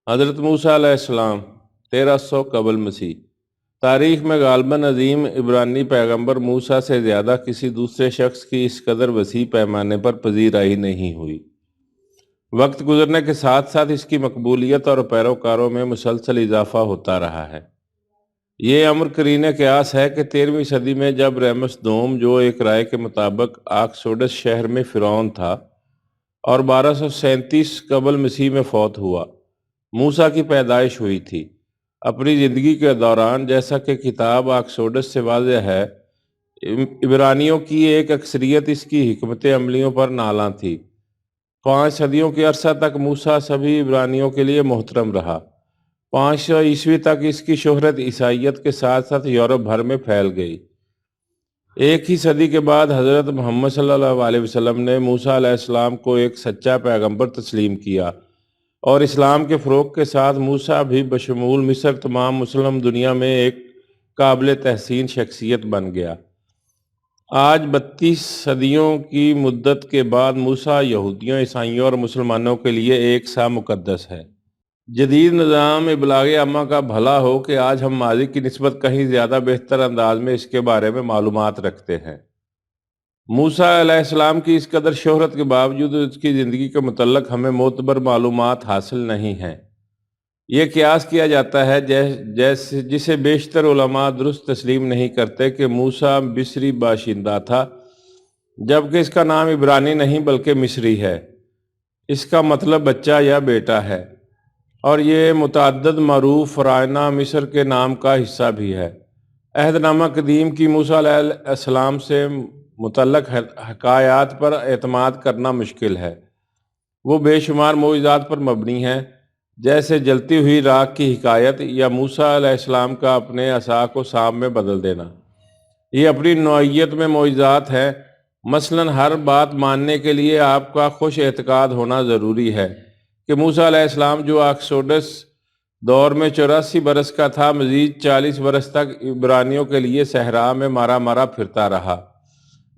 حضرت موسیٰ علیہ السلام 1300 قبل مسیح۔ تاریخ میں غالباً عظیم عبرانی پیغمبر موسیٰ سے زیادہ کسی دوسرے شخص کی اس قدر وسیع پیمانے پر پذیرائی نہیں ہوئی۔ وقت گزرنے کے ساتھ ساتھ اس کی مقبولیت اور پیروکاروں میں مسلسل اضافہ ہوتا رہا ہے۔ یہ امر قرینِ قیاس ہے کہ 13ویں صدی میں جب ریمس دوم، جو ایک رائے کے مطابق آکسوڈس شہر میں فرعون تھا اور 1237 قبل مسیح میں فوت ہوا، موسیٰ کی پیدائش ہوئی تھی۔ اپنی زندگی کے دوران، جیسا کہ کتاب آکسوڈس سے واضح ہے، عبرانیوں کی ایک اکثریت اس کی حکمت عملیوں پر نالاں تھی۔ 5 صدیوں کے عرصہ تک موسیٰ سبھی عبرانیوں کے لیے محترم رہا۔ 500 عیسوی تک اس کی شہرت عیسائیت کے ساتھ ساتھ یورپ بھر میں پھیل گئی۔ ایک ہی صدی کے بعد حضرت محمد صلی اللہ علیہ وسلم نے موسیٰ علیہ السلام کو ایک سچا پیغمبر تسلیم کیا، اور اسلام کے فروغ کے ساتھ موسیٰ بھی بشمول مصر تمام مسلم دنیا میں ایک قابل تحسین شخصیت بن گیا۔ آج 32 صدیوں کی مدت کے بعد موسیٰ یہودیوں، عیسائیوں اور مسلمانوں کے لیے ایک سا مقدس ہے۔ جدید نظام ابلاغ عامہ کا بھلا ہو کہ آج ہم ماضی کی نسبت کہیں زیادہ بہتر انداز میں اس کے بارے میں معلومات رکھتے ہیں۔ موسیٰ علیہ السلام کی اس قدر شہرت کے باوجود اس کی زندگی کے متعلق ہمیں معتبر معلومات حاصل نہیں ہیں۔ یہ قیاس کیا جاتا ہے جسے بیشتر علماء درست تسلیم نہیں کرتے کہ موسیٰ مصری باشندہ تھا، جبکہ اس کا نام عبرانی نہیں بلکہ مصری ہے۔ اس کا مطلب بچہ یا بیٹا ہے، اور یہ متعدد معروف فرعونہ مصر کے نام کا حصہ بھی ہے۔ عہد نامہ قدیم کی موسیٰ علیہ السلام سے متعلق حکایات پر اعتماد کرنا مشکل ہے۔ وہ بے شمار معجزات پر مبنی ہیں، جیسے جلتی ہوئی راکھ کی حکایت یا موسیٰ علیہ السلام کا اپنے عصا کو سانپ میں بدل دینا۔ یہ اپنی نوعیت میں معجزات ہیں۔ مثلاً ہر بات ماننے کے لیے آپ کا خوش اعتقاد ہونا ضروری ہے کہ موسیٰ علیہ السلام، جو آکسوڈس دور میں 84 برس کا تھا، مزید 40 برس تک عبرانیوں کے لیے صحرا میں مارا مارا پھرتا رہا۔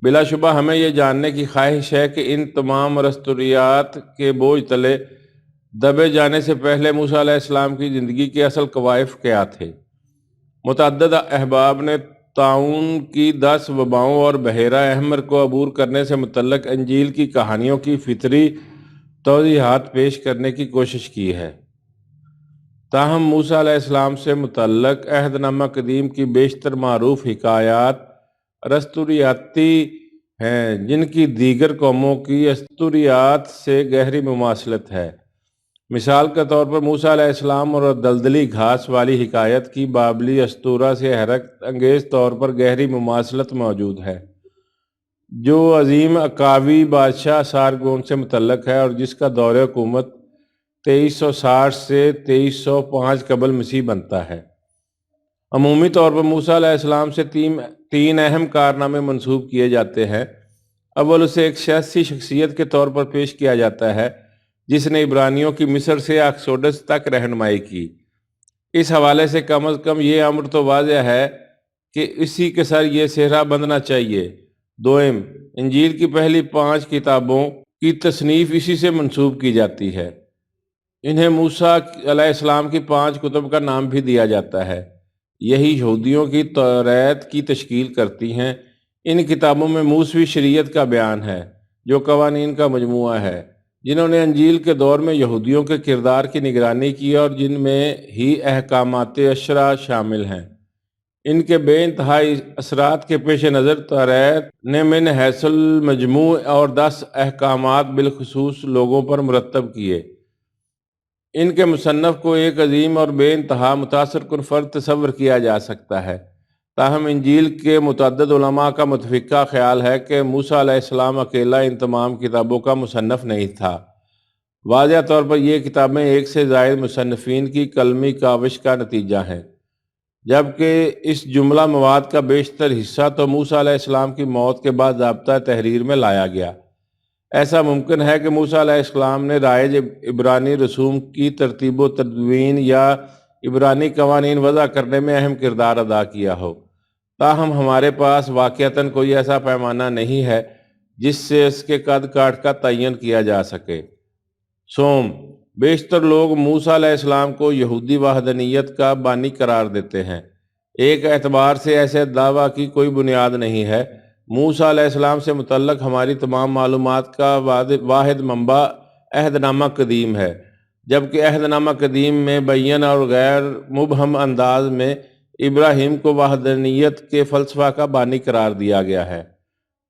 بلا شبہ ہمیں یہ جاننے کی خواہش ہے کہ ان تمام رستوریات کے بوجھ تلے دبے جانے سے پہلے موسیٰ علیہ السلام کی زندگی کے اصل کوائف کیا تھے۔ متعدد احباب نے طاعون کی 10 وباؤں اور بحیرہ احمر کو عبور کرنے سے متعلق انجیل کی کہانیوں کی فطری توضیحات پیش کرنے کی کوشش کی ہے۔ تاہم موسیٰ علیہ السلام سے متعلق عہد نامہ قدیم کی بیشتر معروف حکایات رستوریاتی ہیں، جن کی دیگر قوموں کی اسطوریات سے گہری مماثلت ہے۔ مثال کے طور پر موسیٰ علیہ السلام اور دلدلی گھاس والی حکایت کی بابلی اسطورہ سے حیرت انگیز طور پر گہری مماثلت موجود ہے، جو عظیم اکاوی بادشاہ سارگون سے متعلق ہے اور جس کا دور حکومت 2360 سے 2305 قبل مسیح بنتا ہے۔ عمومی طور پر موسیٰ علیہ السلام سے تین اہم کارنامے منسوب کیے جاتے ہیں۔ اول، اسے ایک سیاسی شخصیت کے طور پر پیش کیا جاتا ہے جس نے عبرانیوں کی مصر سے آکسوڈس تک رہنمائی کی۔ اس حوالے سے کم از کم یہ امر تو واضح ہے کہ اسی کے سر یہ صحرا بندھنا چاہیے۔ دوم، انجیل کی پہلی 5 کتابوں کی تصنیف اسی سے منسوب کی جاتی ہے۔ انہیں موسیٰ علیہ السلام کی 5 کتب کا نام بھی دیا جاتا ہے۔ یہی یہودیوں کی توریت کی تشکیل کرتی ہیں۔ ان کتابوں میں موسوی شریعت کا بیان ہے، جو قوانین کا مجموعہ ہے جنہوں نے انجیل کے دور میں یہودیوں کے کردار کی نگرانی کی اور جن میں ہی احکامات 10 شامل ہیں۔ ان کے بے انتہا اثرات کے پیش نظر توریت نے من حیث المجموع اور 10 احکامات بالخصوص لوگوں پر مرتب کیے۔ ان کے مصنف کو ایک عظیم اور بے انتہا متاثر کن فرد تصور کیا جا سکتا ہے۔ تاہم انجیل کے متعدد علماء کا متفقہ خیال ہے کہ موسیٰ علیہ السلام اکیلا ان تمام کتابوں کا مصنف نہیں تھا۔ واضح طور پر یہ کتابیں ایک سے زائد مصنفین کی قلمی کاوش کا نتیجہ ہیں، جبکہ اس جملہ مواد کا بیشتر حصہ تو موسیٰ علیہ السلام کی موت کے بعد ضابطہ تحریر میں لایا گیا۔ ایسا ممکن ہے کہ موسیٰ علیہ السلام نے رائج عبرانی رسوم کی ترتیب و تدوین یا عبرانی قوانین وضع کرنے میں اہم کردار ادا کیا ہو۔ تاہم ہمارے پاس واقعتاً کوئی ایسا پیمانہ نہیں ہے جس سے اس کے قد کاٹ کا تعین کیا جا سکے۔ سوم، بیشتر لوگ موسیٰ علیہ السلام کو یہودی وحدانیت کا بانی قرار دیتے ہیں۔ ایک اعتبار سے ایسے دعویٰ کی کوئی بنیاد نہیں ہے۔ موسیٰ علیہ السلام سے متعلق ہماری تمام معلومات کا واحد منبع عہد نامہ قدیم ہے، جبکہ عہد نامہ قدیم میں بیان اور غیر مبہم انداز میں ابراہیم کو وحدانیت کے فلسفہ کا بانی قرار دیا گیا ہے۔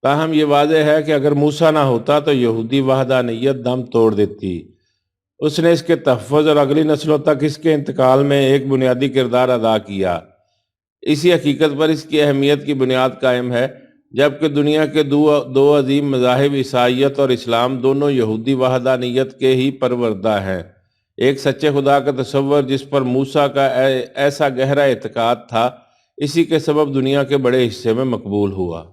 تاہم یہ واضح ہے کہ اگر موسیٰ نہ ہوتا تو یہودی وحدانیت دم توڑ دیتی۔ اس نے اس کے تحفظ اور اگلی نسلوں تک اس کے انتقال میں ایک بنیادی کردار ادا کیا۔ اسی حقیقت پر اس کی اہمیت کی بنیاد قائم ہے، جبکہ دنیا کے دو عظیم مذاہب عیسائیت اور اسلام دونوں یہودی وحدانیت کے ہی پروردہ ہیں۔ ایک سچے خدا کا تصور جس پر موسیٰ کا ایسا گہرا اعتقاد تھا، اسی کے سبب دنیا کے بڑے حصے میں مقبول ہوا۔